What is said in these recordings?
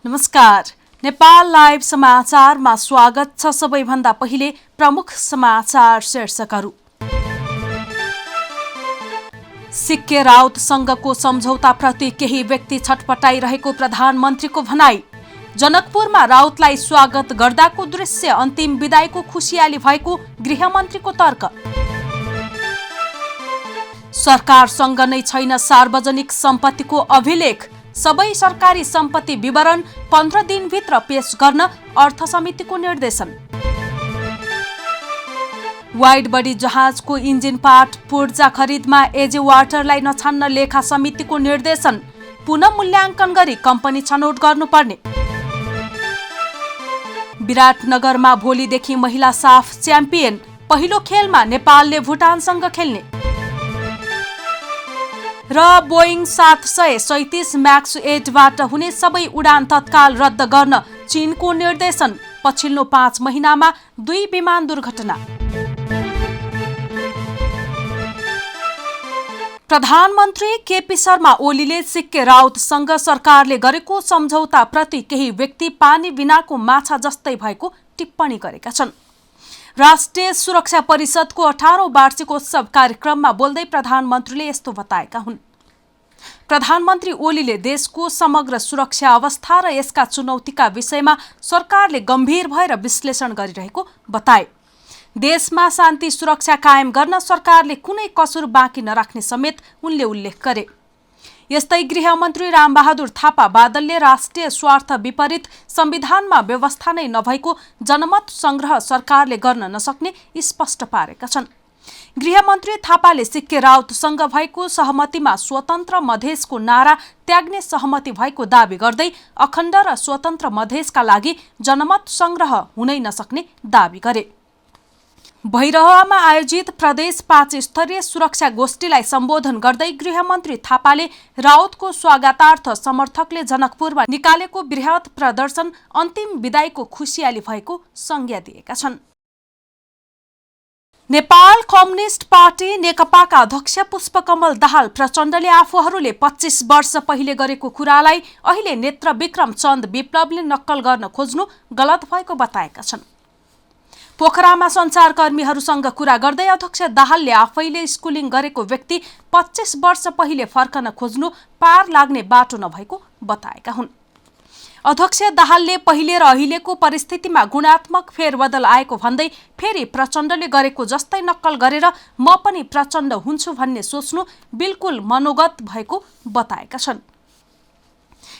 नमस्कार। नेपाल लाइभ समाचारमा स्वागत छ। सबैभन्दा पहिले प्रमुख समाचार शीर्षकहरू। सिक्के राउत संघको सम्झौताप्रति केही व्यक्ति छटपटाइरहेको प्रधानमन्त्रीको भनाई। जनकपुरमा राउतलाई स्वागत गर्दाको दृश्य अन्तिम विदाईको खुशियाली भएको गृहमन्त्रीको तर्क। सरकारसँग नै छैन सार्वजनिक सम्पत्तिको अभिलेख। सबै सरकारी सम्पत्ति विवरण 15 दिनभित्र पेश गर्न अर्थ समितिको निर्देशन। वाइड बडी जहाजको इन्जिन पार्ट पूर्जा खरिदमा एजे वाटरलाई नछान्न लेखा समितिको निर्देशन। पुनः मूल्याङ्कन गरी कम्पनी छनौट गर्नुपर्ने। विराटनगरमा भोलिदेखि महिला साफ च्याम्पियन। पहिलो खेलमा नेपालले भुटानसँग खेल्ने। र बोइङ 737 म्याक्स 8बाट हुने सबै उडान तत्काल रद्द गर्न चीनको निर्देशन। पछिल्लो 5 महिनामा 2 विमान दुर्घटना। प्रधानमन्त्री केपी शर्मा ओलीले सिक्के राउतसँग सरकारले गरेको सम्झौताप्रति केही व्यक्ति पानी बिनाको माछा जस्तै भएको टिप्पणी गरेका छन्। राष्ट्रिय सुरक्षा परिषदको 18औं वार्षिकोत्सव कार्यक्रममा बोल्दै प्रधानमन्त्रीले यस्तो बताएका हुन्। प्रधानमन्त्री ओलीले देशको समग्र सुरक्षा अवस्था र यसका चुनौतीका विषयमा सरकारले गम्भीर भएर विश्लेषण गरिरहेको बताए। देशमा शान्ति सुरक्षा कायम गर्न सरकारले कुनै कसुर बाँकी नराख्ने समेत उनले उल्लेख गरे। यस्तै गृहमन्त्री रामबहादुर थापा बादलले राष्ट्रिय स्वार्थ विपरीत संविधानमा व्यवस्था नै नभएको जनमत संग्रह सरकारले गर्न नसक्ने स्पष्ट पारेका छन्। गृहमन्त्री थापाले सिक्के राउतसँग भएको सहमतिमा स्वतन्त्र मधेसको नारा त्याग्ने सहमति भएको दावी गर्दै अखण्ड र स्वतन्त्र मधेसका लागि जनमत संग्रह हुनै नसक्ने दावी गरे। भैरहवामा आयोजित प्रदेश 5 स्तरीय सुरक्षा गोष्ठीलाई सम्बोधन गर्दै गृहमन्त्री थापाले राउतको स्वागतार्थ समर्थकले जनकपुरमा निकालेको बृहत प्रदर्शन अन्तिम विदाईको खुशियाली भएको संज्ञा दिएका छन्। नेपाल कम्युनिस्ट पार्टी नेकपाका अध्यक्ष पुष्पकमल दाहाल प्रचण्डले आफूहरूले 25 वर्ष पहिले गरेको कुरालाई अहिले नेत्र विक्रम चन्द विप्लवले नक्कल गर्न खोज्नु गलत भएको बताएका छन्। पोखरामा सञ्चारकर्मीहरूसँग कुरा गर्दै अध्यक्ष दाहालले आफैले स्कुलिङ गरेको व्यक्ति 25 वर्ष पहिले फर्कन खोज्नु पार लाग्ने बाटो नभएको बताएका हुन्। अध्यक्ष दाहालले पहिले र अहिलेको परिस्थितिमा गुणात्मक फेरबदल आएको भन्दै फेरि प्रचण्डले गरेको जस्तै नक्कल गरेर म पनि प्रचण्ड हुन्छु भन्ने सोच्नु बिल्कुल मनोगत भएको बताएका छन्।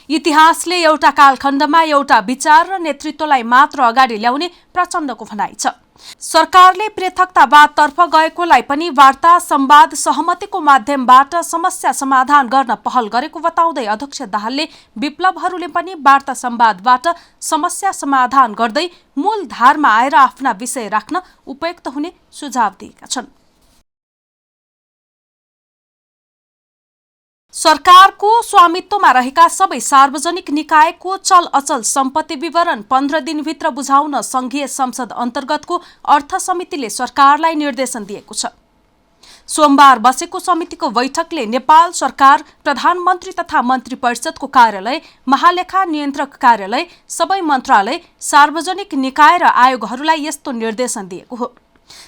इतिहासले एउटा कालखण्डमा एउटा विचार र नेतृत्वलाई मात्र अगाडि ल्याउने प्रचण्डको भनाइ छ। सरकारले पृथकतावादतर्फ गएकोलाई पनि वार्ता संवाद सहमतिको माध्यमबाट समस्या समाधान गर्न पहल गरेको बताउँदै अध्यक्ष दाहालले विप्लवहरूले पनि वार्ता संवादबाट समस्या समाधान गर्दै मूल धारमा आएर आफ्ना विषय राख्न उपयुक्त हुने सुझाव दिएका छन्। सरकारको स्वामित्वमा रहेका सबै सार्वजनिक निकायको चल अचल सम्पत्ति विवरण 15 दिनभित्र बुझाउन संघीय संसद अन्तर्गतको अर्थ समितिले सरकारलाई निर्देशन दिएको छ। सोमबार बसेको समितिको बैठकले नेपाल सरकार, प्रधानमन्त्री तथा मन्त्री परिषदको कार्यालय, महालेखा नियन्त्रक कार्यालय, सबै मन्त्रालय, सार्वजनिक निकाय र आयोगहरूलाई यस्तो निर्देशन दिएको हो।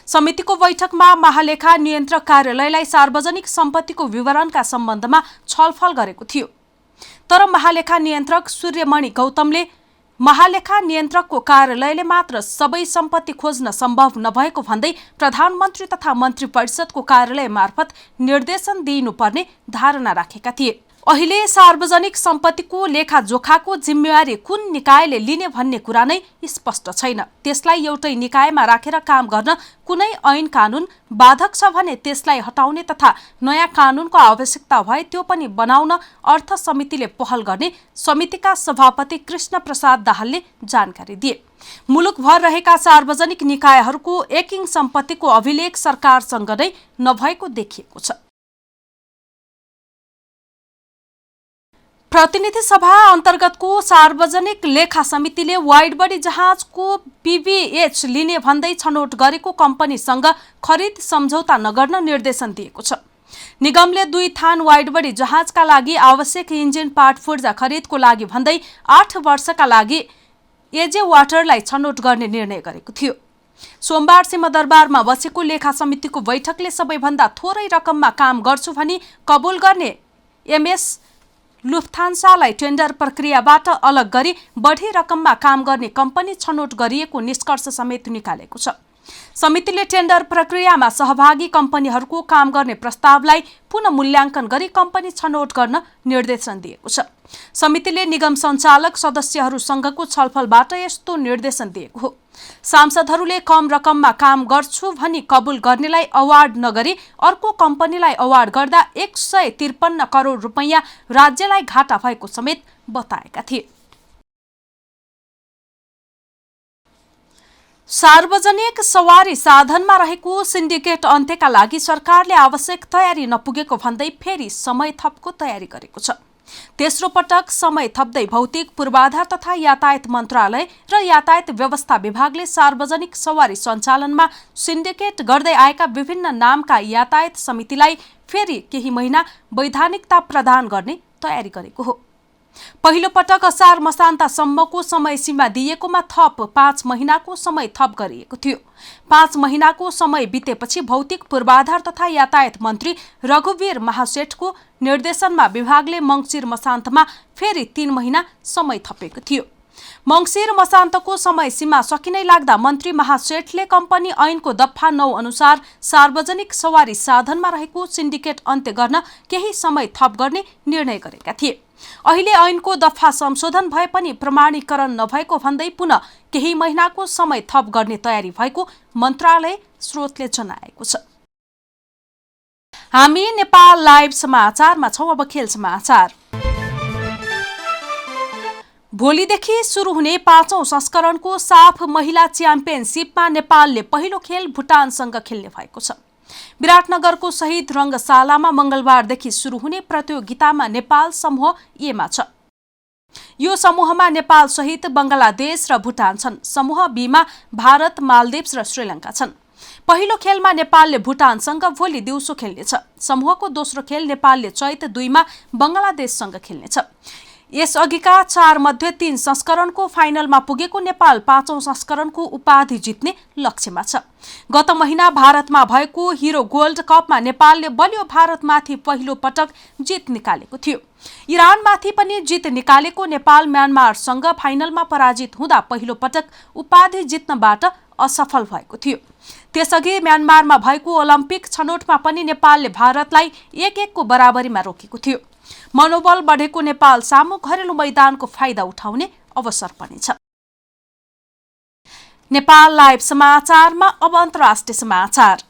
समितिको बैठकमा महालेखा नियन्त्रक कार्यालयलाई सार्वजनिक सम्पत्तिको विवरणका सम्बन्धमा छलफल गरेको थियो। तर महालेखा नियन्त्रक सूर्यमणि गौतमले महालेखा नियन्त्रकको कार्यालयले मात्र सबै सम्पत्ति खोज्न सम्भव नभएको भन्दै प्रधानमन्त्री तथा मन्त्री परिषदको कार्यालय मार्फत निर्देशन दिइनुपर्ने धारणा राखेका थिए। अहिले सार्वजनिक सम्पत्तिको लेखाजोखाको जिम्मेवारी कुन निकायले लिने भन्ने कुरा नै स्पष्ट छैन। त्यसलाई एउटै निकायमा राखेर काम गर्न कुनै ऐन कानून बाधक छ भने त्यसलाई हटाउने तथा नयाँ कानूनको आवश्यकता भए त्यो पनि बनाउन अर्थ समितिले पहल गर्ने समितिका सभापति कृष्ण प्रसाद दाहालले जानकारी दिए। मुलुकभर रहेका सार्वजनिक निकायहरूको एकिङ सम्पत्तिको अभिलेख सरकारसँग नै नभएको देखिएको छ। प्रतिनिधि सभा अन्तर्गतको सार्वजनिक लेखा समितिले वाइड बडी जहाजको पीबीएच लिने भन्दै छनौट गरेको कम्पनीसँग खरिद सम्झौता नगर्न निर्देशन दिएको छ। निगमले 2 थान वाइडबडी जहाजका लागि आवश्यक इन्जिन पार्ट पूर्जा खरिदको लागि भन्दै 8 वर्षका लागि एजे वाटरलाई छनौट गर्ने निर्णय गरेको थियो। सोमबार सिंहदरबारमा बसेको लेखा समितिको बैठकले सबैभन्दा थोरै रकममा काम गर्छु भनी कबुल गर्ने एमएस लुफ्थान्सालाई टेन्डर प्रक्रियाबाट अलग गरी बढी रकममा काम गर्ने कम्पनी छनौट गरिएको निष्कर्ष समेत निकालेको छ। समितिले टेन्डर प्रक्रियामा सहभागी कम्पनीहरूको काम गर्ने प्रस्तावलाई पुनः मूल्याङ्कन गरी कम्पनी छनौट गर्न निर्देशन दिएको छ। समितिले निगम सञ्चालक सदस्यहरूसँगको छलफलबाट यस्तो निर्देशन दिएको हो। सांसदहरूले कम रकममा काम गर्छु भनी कबुल गर्नेलाई अवार्ड नगरी अर्को कम्पनीलाई अवार्ड गर्दा 153 करोड रुपैयाँ राज्यलाई घाटा भएको समेत बताएका थिए। सार्वजनिक सवारी साधनमा रहेको सिन्डिकेट अन्त्यका लागि सरकारले आवश्यक तयारी नपुगेको भन्दै फेरि समय थपको तयारी गरेको छ। तेस्रो पटक समय थप्दै भौतिक पूर्वाधार तथा यातायात मन्त्रालय र यातायात व्यवस्था विभागले सार्वजनिक सवारी सञ्चालनमा सिन्डिकेट गर्दै आएका विभिन्न नामका यातायात समितिलाई फेरि केही महिना वैधानिकता प्रदान गर्ने तयारी गरेको हो। पहिलो पटक असार मसान्तसम्मको समय सीमा दिएकोमा थप 5 महिनाको समय थप गरिएको थियो। 5 महिनाको समय बितेपछि भौतिक पूर्वाधार तथा यातायात मन्त्री रघुवीर महासेठको निर्देशनमा विभागले मङ्सिर मसान्तमा फेरि 3 महिना समय थपेको थियो। मङ्सिर मसान्तको समय सीमा सकिनै लाग्दा मन्त्री महासेठले कम्पनी ऐनको दफा 9 अनुसार सार्वजनिक सवारी साधनमा रहेको सिन्डिकेट अन्त्य गर्न केही समय थप गर्ने निर्णय गरेका थिए। अहिले ऐनको दफा संशोधन भए पनि प्रमाणीकरण नभएको भन्दै पुनः केही महिनाको समय थप गर्ने तयारी भएको मन्त्रालय स्रोतले जनाएको छ। हामी नेपाल लाइभ समाचारमा छौं। अब खेल समाचार। भोलिदेखि सुरु हुने 5औं संस्करणको साफ महिला च्याम्पियनसिपमा नेपालले पहिलो खेल भुटानसँग खेल्ने भएको छ। विराटनगरको शहीद रङ्गशालामा मंगलबारदेखि सुरु हुने प्रतियोगितामा नेपाल समूह एमा छ। यो समूहमा नेपाल सहित बंगलादेश र भुटान छन्। समूह बीमा भारत, मालदिप्स र श्रीलङ्का छन्। पहिलो खेलमा नेपालले भुटानसँग भोलि दिउँसो खेल्नेछ। समूहको दोस्रो खेल नेपालले चैत 2 मा बंगलादेशसँग खेल्नेछ। यसअघिका 4 मध्ये 3 संस्करणको फाइनलमा पुगेको नेपाल 5औं संस्करणको उपाधि जित्ने लक्ष्यमा छ। गत महिना भारतमा भएको हिरो गोल्ड कपमा नेपालले बलियो भारतमाथि पहिलो पटक जित निकालेको थियो। इरानमाथि पनि जित निकालेको नेपाल म्यानमारसँग फाइनलमा पराजित हुँदा पहिलो पटक उपाधि जित्नबाट असफल भएको थियो। त्यसअघि म्यानमारमा भएको ओलम्पिक छनौटमा पनि नेपालले भारतलाई 1-1 को बराबरीमा रोकेको थियो। मनोबल बढेको नेपाल सामु घरेलु मैदानको फाइदा उठाउने अवसर पनि छ। नेपाल लाइभ समाचारमा अब अन्तर्राष्ट्रिय समाचार।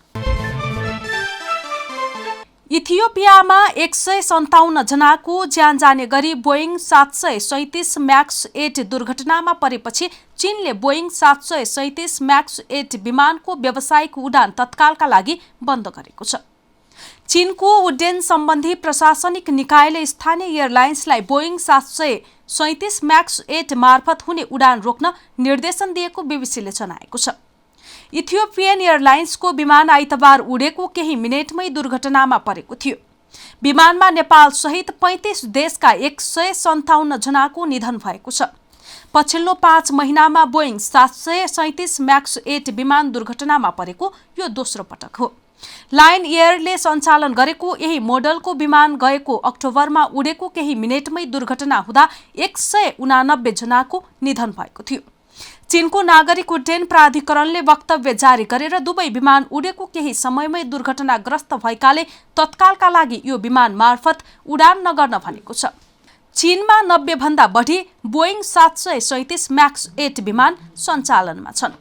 इथियोपियामा 157 जनाको ज्यान जाने गरी बोइङ 737 म्याक्स 8 दुर्घटनामा परेपछि चीनले बोइङ 737 म्याक्स 8 विमानको व्यावसायिक उडान तत्कालका लागि बन्द गरेको छ। चीनको उड्डयन सम्बन्धी प्रशासनिक निकायले स्थानीय एयरलाइन्सलाई बोइङ 737 म्याक्स 8 मार्फत हुने उडान रोक्न निर्देशन दिएको बीबीसीले जनाएको छ। इथियोपियन एयरलाइन्सको विमान आइतबार उडेको केही मिनेटमै दुर्घटनामा परेको थियो। विमानमा नेपाल सहित 35 देशका 157 जनाको निधन भएको छ। पछिल्लो 5 महिनामा बोइङ 737 म्याक्स 8 विमान दुर्घटनामा परेको यो दोस्रो पटक हो। लाइन एयरले सञ्चालन गरेको यही मोडलको विमान गएको अक्टोबरमा उडेको केही मिनेटमै दुर्घटना हुँदा 189 जनाको निधन भएको थियो। चीनको नागरिक उड्डयन प्राधिकरणले वक्तव्य जारी गरेर दुवै विमान उडेको केही समयमै दुर्घटनाग्रस्त भएकाले तत्कालका लागि यो विमान मार्फत उडान नगर्न भनेको छ। चीनमा 90 भन्दा बढी बोइङ 737 म्याक्स 8 विमान सञ्चालनमा छन्।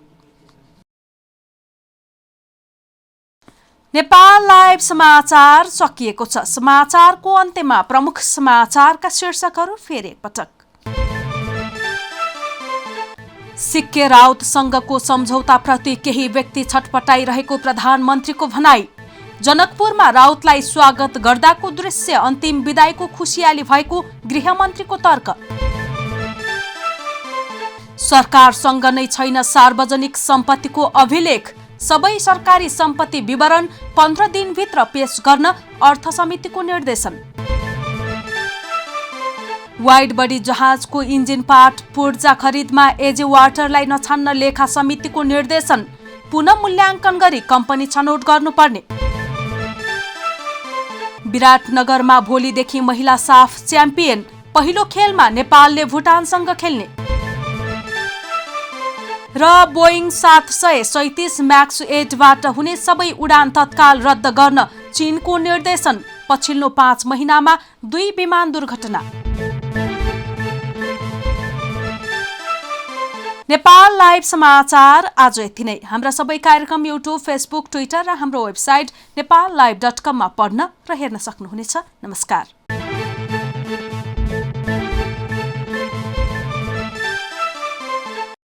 नेपाल लाइभ समाचार सकिएको छ। समाचारको अन्त्यमा प्रमुख समाचारका शीर्षकहरू फेरि एकपटक। सिक्के राउतसँगको सम्झौताप्रति केही व्यक्ति छटपटाइरहेको प्रधानमन्त्रीको भनाई। जनकपुरमा राउतलाई स्वागत गर्दाको दृश्य अन्तिम विदाईको खुसियाली भएको गृहमन्त्रीको तर्क। सरकारसँग नै छैन सार्वजनिक सम्पत्तिको अभिलेख, सबै सरकारी सम्पत्ति विवरण 15 दिनभित्र पेश गर्न अर्थ समितिको निर्देशन। वाइड बडी जहाजको इन्जिन पार्ट पूर्जा खरिदमा एजे वाटरलाई नछान्न लेखा समितिको निर्देशन। पुनः मूल्याङ्कन गरी कम्पनी छनौट गर्नुपर्ने। विराटनगरमा भोलिदेखि महिला साफ च्याम्पियन। पहिलो खेलमा नेपालले भुटानसँग खेल्ने। र बोइङ 737 म्याक्स 8बाट हुने सबै उडान तत्काल रद्द गर्न चीनको निर्देशन। पछिल्लो 5 महिनामा 2 विमान दुर्घटना। नेपाल लाइभ समाचार आज यति नै। हाम्रा सबै कार्यक्रम युट्युब, फेसबुक, ट्विटर र हाम्रो वेबसाइट nepallive.com मा पढ्न र हेर्न सक्नुहुनेछ। नमस्कार।